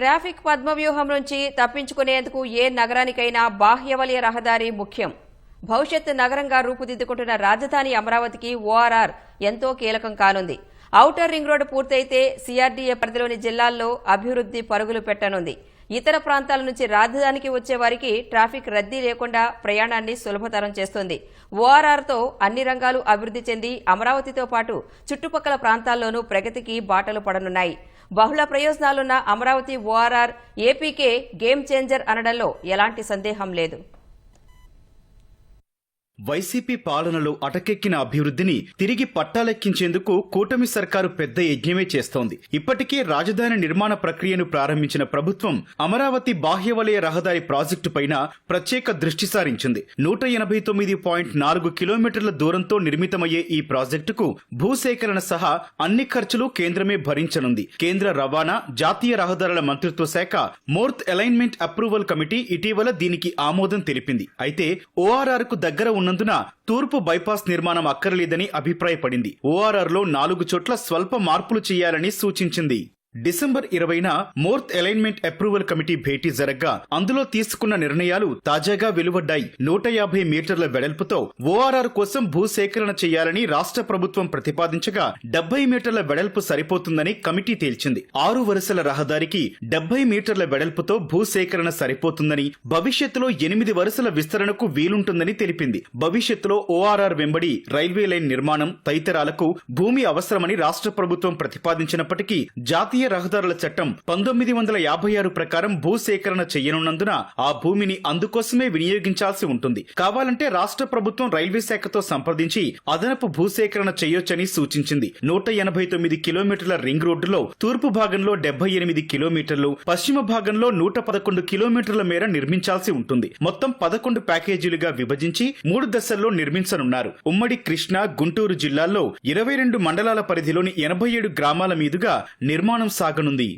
Traffic పద్మవ్యూహం నుంచి తప్పించుకునేందుకు ఏ నగరానికైనా బాహ్యవలయ రహదారి ముఖ్యం. భవిష్యత్ నగరంగా రూపుదిద్దుకుంటున్న రాజధాని అమరావతికి ఓఆర్ఆర్ ఎంతో కీలకం కానుంది. ఔటర్ రింగ్ రోడ్డు పూర్తయితే సిఆర్డీఏ పరిధిలోని జిల్లాల్లో అభివృద్ది పరుగులు పెట్టనుంది. ఇతర ప్రాంతాల నుంచి రాజధానికి వచ్చే వారికి ట్రాఫిక్ రద్దీ లేకుండా ప్రయాణాన్ని సులభతరం చేస్తుంది. ఓఆర్ఆర్తో అన్ని రంగాలు అభివృద్ది చెంది అమరావతితో పాటు చుట్టుపక్కల ప్రాంతాల్లోనూ ప్రగతికి బాటలు పడనున్నాయి. బహుళ ప్రయోజనాలున్న అమరావతి ఓఆర్ఆర్ ఏపీకే గేమ్ చేంజర్ అనడంలో ఎలాంటి సందేహం లేదు. వైసీపీ పాలనలో అటకెక్కిన అభివృద్ధిని తిరిగి పట్టాలెక్కించేందుకు కూటమి సర్కారు పెద్ద యజ్ఞమే చేస్తోంది. ఇప్పటికే రాజధాని నిర్మాణ ప్రక్రియను ప్రారంభించిన ప్రభుత్వం అమరావతి బాహ్యవలయ రహదారి ప్రాజెక్టు పైన ప్రత్యేక దృష్టి సారించింది. 189.4 కిలోమీటర్ల దూరంతో నిర్మితమయ్యే ఈ ప్రాజెక్టుకు భూసేకరణ సహా అన్ని ఖర్చులు కేంద్రమే భరించనుంది. కేంద్ర రవాణా, జాతీయ రహదారుల మంత్రిత్వ శాఖ మోర్త్ అలైన్మెంట్ అప్రూవల్ కమిటీ ఇటీవల దీనికి ఆమోదం తెలిపింది. అయితే ఓఆర్ఆర్ కు దగ్గర ఉన్న తూర్పు బైపాస్ నిర్మాణం అక్కర్లేదని అభిప్రాయపడింది. ఓఆర్ఆర్ లో 4 చోట్ల స్వల్ప మార్పులు చేయాలని సూచించింది. డిసెంబర్ 20న మోర్త్ అలైన్మెంట్ అప్రూవల్ కమిటీ భేటీ జరగ్గా అందులో తీసుకున్న నిర్ణయాలు తాజాగా వెలువడ్డాయి. 150 మీటర్ల వెడల్పుతో ఓఆర్ఆర్ కోసం భూసేకరణ చేయాలని రాష్ట్ర ప్రభుత్వం ప్రతిపాదించగా 70 మీటర్ల వెడల్పు సరిపోతుందని కమిటీ తేల్చింది. 6 వరుసల రహదారికి 70 మీటర్ల వెడల్పుతో భూసేకరణ సరిపోతుందని, భవిష్యత్తులో 8 వరుసల విస్తరణకు వీలుంటుందని తెలిపింది. భవిష్యత్తులో ఓఆర్ఆర్ వెంబడి రైల్వే లైన్ నిర్మాణం తదితరాలకు భూమి అవసరమని రాష్ట్ర ప్రభుత్వం ప్రతిపాదించినప్పటికీ జాతీయ రహదారుల చట్టం 1956 ప్రకారం భూసేకరణ చేయనున్నందున ఆ భూమిని అందుకోసమే వినియోగించాల్సి ఉంటుంది. కావాలంటే రాష్ట్ర ప్రభుత్వం రైల్వే శాఖతో సంప్రదించి అదనపు భూసేకరణ చేయొచ్చని సూచించింది. 189 కిలోమీటర్ల రింగ్ రోడ్డులో తూర్పు భాగంలో 78 కిలోమీటర్లు, పశ్చిమ భాగంలో 111 కిలోమీటర్ల మేర నిర్మించాల్సి ఉంటుంది. మొత్తం 11 ప్యాకేజీలుగా విభజించి 3 దశల్లో నిర్మించనున్నారు. ఉమ్మడి కృష్ణా, గుంటూరు జిల్లాల్లో 22 మండలాల పరిధిలోని 87 గ్రామాల మీదుగా నిర్మాణం సాగనుంది.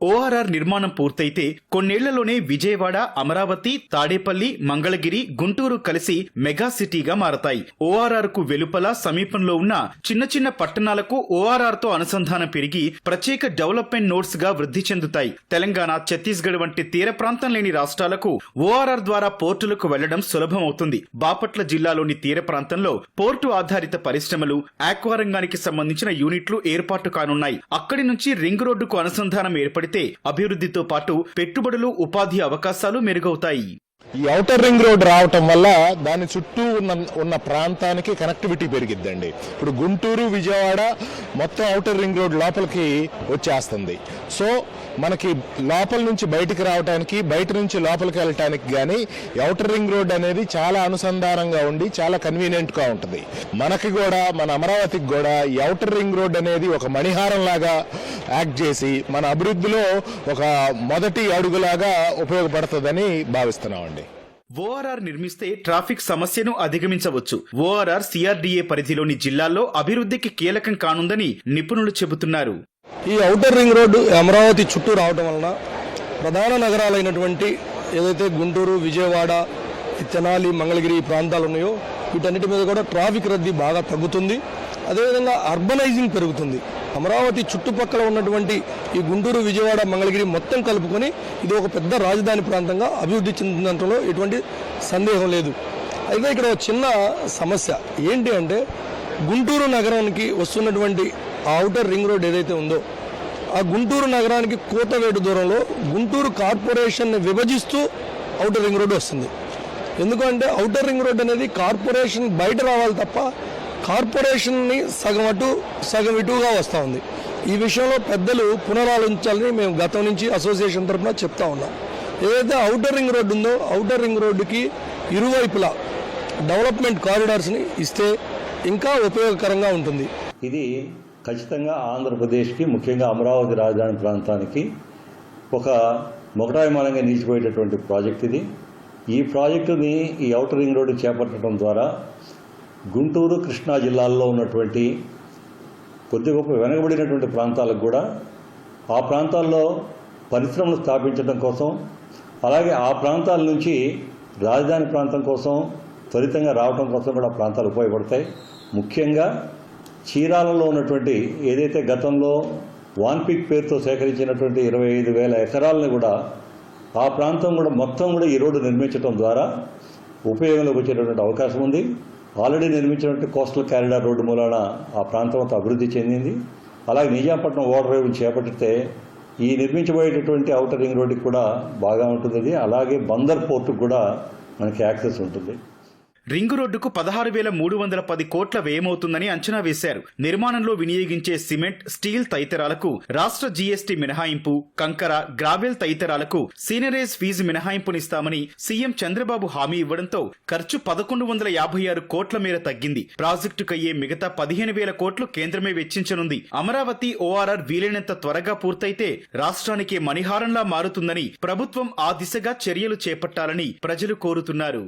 ఓఆర్ఆర్ నిర్మాణం పూర్తయితే కొన్నేళ్లలోనే విజయవాడ, అమరావతి, తాడేపల్లి, మంగళగిరి, గుంటూరు కలిసి మెగా సిటీగా మారతాయి. ఓఆర్ఆర్ కు వెలుపల సమీపంలో ఉన్న చిన్న చిన్న పట్టణాలకు ఓఆర్ఆర్ తో అనుసంధానం పెరిగి ప్రత్యేక డెవలప్మెంట్ నోడ్స్ గా వృద్ధి చెందుతాయి. తెలంగాణ, ఛత్తీస్గఢ్ వంటి తీర ప్రాంతం లేని రాష్ట్రాలకు ఓఆర్ఆర్ ద్వారా పోర్టులకు వెళ్లడం సులభమవుతుంది. బాపట్ల జిల్లాలోని తీర ప్రాంతంలో పోర్టు ఆధారిత పరిశ్రమలు, ఆక్వా రంగానికి సంబంధించిన యూనిట్లు ఏర్పాటు కానున్నాయి. అక్కడి నుంచి రింగ్ రోడ్డుకు అనుసంధానం ఏర్పడి అభివృద్ధితో పాటు పెట్టుబడులు, ఉపాధి అవకాశాలు మెరుగవుతాయి. ఈ ఔటర్ రింగ్ రోడ్ రావటం వల్ల దాని చుట్టూ ఉన్న ప్రాంతానికి కనెక్టివిటీ పెరిగిద్దండి. ఇప్పుడు గుంటూరు, విజయవాడ మొత్తం ఔటర్ రింగ్ రోడ్ లోపలికి వచ్చేస్తుంది. సో మనకి లోపల నుంచి బయటికి రావడానికి, బయట నుంచి లోపలికి వెళ్ళటానికి కానీ ఔటర్ రింగ్ రోడ్ అనేది చాలా అనుసంధానంగా ఉండి చాలా కన్వీనియంట్గా ఉంటుంది. మనకి కూడా, మన అమరావతికి కూడా ఈ ఔటర్ రింగ్ రోడ్ అనేది ఒక మణిహారం లాగా యాక్ట్ చేసి మన అభివృద్ధిలో ఒక మొదటి అడుగులాగా ఉపయోగపడుతుందని భావిస్తున్నామండి. ఓఆర్ఆర్ నిర్మిస్తే ట్రాఫిక్ సమస్యను అధిగమించవచ్చు. ఓఆర్ఆర్ సిఆర్డీఏ పరిధిలోని జిల్లాల్లో అభివృద్ధికి కీలకం కానుందని నిపుణులు చెబుతున్నారు. ఈ ఔటర్ రింగ్ రోడ్డు అమరావతి చుట్టూ రావడం వలన ప్రధాన నగరాలైనటువంటి ఏదైతే గుంటూరు, విజయవాడ, తెనాలి, మంగళగిరి ప్రాంతాలు ఉన్నాయో వీటన్నిటి మీద కూడా ట్రాఫిక్ రద్దీ బాగా తగ్గుతుంది. అదేవిధంగా అర్బనైజింగ్ పెరుగుతుంది. అమరావతి చుట్టుపక్కల ఉన్నటువంటి ఈ గుంటూరు, విజయవాడ, మంగళగిరి మొత్తం కలుపుకొని ఇది ఒక పెద్ద రాజధాని ప్రాంతంగా అభివృద్ధి చెందినంతలో ఎటువంటి సందేహం లేదు. అయితే ఇక్కడ ఒక చిన్న సమస్య ఏంటి అంటే, గుంటూరు నగరానికి వస్తున్నటువంటి ఆ ఔటర్ రింగ్ రోడ్ ఏదైతే ఉందో ఆ గుంటూరు నగరానికి కూతవేటు దూరంలో గుంటూరు కార్పొరేషన్ని విభజిస్తూ ఔటర్ రింగ్ రోడ్డు వస్తుంది. ఎందుకంటే ఔటర్ రింగ్ రోడ్ అనేది కార్పొరేషన్ బయట రావాలి తప్ప కార్పొరేషన్ని సగం అటు సగం ఇటుగా వస్తూ ఉంది. ఈ విషయంలో పెద్దలు పునరాలోచించాలని మేము గతం నుంచి అసోసియేషన్ తరఫున చెప్తా ఉన్నాం. ఏదైతే ఔటర్ రింగ్ రోడ్డు ఉందో ఔటర్ రింగ్ రోడ్డుకి ఇరువైపులా డెవలప్మెంట్ కారిడార్స్ని ఇస్తే ఇంకా ఉపయోగకరంగా ఉంటుంది. ఇది ఖచ్చితంగా ఆంధ్రప్రదేశ్కి, ముఖ్యంగా అమరావతి రాజధాని ప్రాంతానికి ఒక మొకటాయమానంగా నిలిచిపోయేటటువంటి ప్రాజెక్ట్ ఇది. ఈ ప్రాజెక్టుని ఈ ఔటర్ రింగ్ రోడ్డు చేపట్టడం ద్వారా గుంటూరు, కృష్ణా జిల్లాల్లో ఉన్నటువంటి కొద్ది గొప్ప వెనకబడినటువంటి ప్రాంతాలకు కూడా ఆ ప్రాంతాల్లో పరిశ్రమలు స్థాపించడం కోసం, అలాగే ఆ ప్రాంతాల నుంచి రాజధాని ప్రాంతం కోసం త్వరితంగా రావడం కోసం కూడా ప్రాంతాలు ఉపయోగపడతాయి. ముఖ్యంగా చీరాలలో ఉన్నటువంటి ఏదైతే గతంలో వాన్పిక్ పేరుతో సేకరించినటువంటి 25,000 ఎకరాలను కూడా ఆ ప్రాంతం కూడా మొత్తం కూడా ఈ రోడ్డు నిర్మించడం ద్వారా ఉపయోగంలోకి వచ్చేటటువంటి అవకాశం ఉంది. ఆల్రెడీ నిర్మించినటువంటి కోస్టల్ కారిడార్ రోడ్డు మూలాన ఆ ప్రాంతం అంతా అభివృద్ధి చెందింది. అలాగే నిజాంపట్నం ఓవర్ రైలు చేపట్టితే ఈ నిర్మించబోయేటటువంటి ఔటర్ రింగ్ రోడ్డుకి కూడా బాగా ఉంటుంది. అలాగే బందర్ పోర్టుకు కూడా మనకి యాక్సెస్ ఉంటుంది. రింగు రోడ్డుకు 16,310 కోట్ల వ్యయమవుతుందని అంచనా వేశారు. నిర్మాణంలో వినియోగించే సిమెంట్, స్టీల్ తదితరాలకు రాష్ట్ర జీఎస్టీ మినహాయింపు, కంకర, గ్రావెల్ తదితరాలకు సీనరేజ్ ఫీజు మినహాయింపునిస్తామని సీఎం చంద్రబాబు హామీ ఇవ్వడంతో ఖర్చు 1,156 కోట్ల మేర తగ్గింది. ప్రాజెక్టుకయ్యే మిగతా 15,000 కోట్లు కేంద్రమే వెచ్చించనుంది. అమరావతి ఓఆర్ఆర్ వీలైనంత త్వరగా పూర్తయితే రాష్ట్రానికే మణిహారంలా మారుతుందని ప్రభుత్వం ఆ దిశగా చర్యలు చేపట్టాలని ప్రజలు కోరుతున్నారు.